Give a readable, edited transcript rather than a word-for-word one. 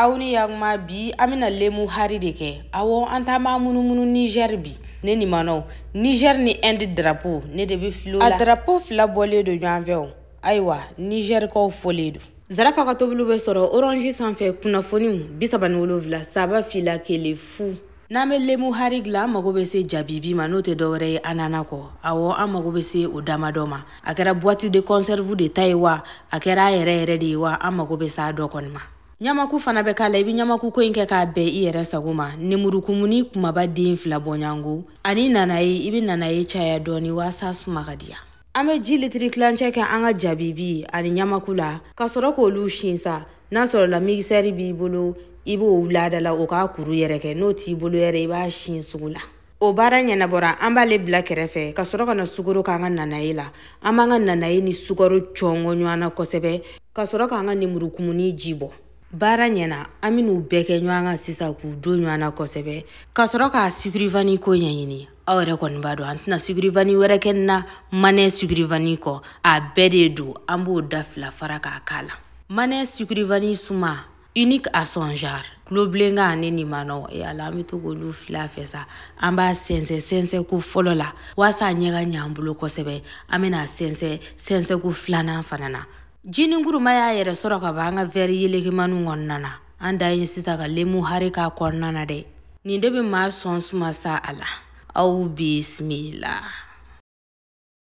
Awni yagma bi amina lemu hari de ke awo anta ma munu Niger bi ne ni mano Niger ni end drapeau ne de bi flo la drapeau fla bolé de janvier aywa Niger ko folé do zarafa ka tobulu be soro orange sanfɛ kunafoni bisabani wolovla saba fila kele fu Name lemu hari gla mago be se jabibi ma no te dore anana ko awo amago be se o damadoma akera boîte de conserve de taiwa akera yere de wa amago be sa do konma Nyamaku fana be kala ibi nyamaku ko inke ka be iyere saguma nemuru kumuni kumaba den fila bonyango ani nanaye ibi nanaye chaya doni wasa sumagadia Ame litri klanche ka anga jabibi ani nyamaku la kasoro ko lu shinsa na soro la mixeri bi bolo ibo wulada la o ka kuru yere ke no ti bolo yere iba shin sugula O bara nyana bora amba le bla kerefe kasoro kana suguru ka anga nanaye la amba anga nanaye ni suguru chongo nyana kosebe kasoro ka anga nemuru kumuni jibo Bara nyana aminu beke nyanga sisa ku do nyana kosebe kasoro ka sigrivani ko nyanyini awre kon bado antna sigrivani were kenna mane sigrivani ko a bededu ambo dafla faraka kala mane sigrivani suma unique à son genre globlenga neni mano e alami to golu fla fesa amba sense ku folola wasa nyega nyambulo kosebe amena sense ku flana fanana Jini nguru maya yere soro ka banga veri yeleki manu ngonnana anda yin sisa ka lemu hari ka konnana de ni debe ma sons masa ala au bismillah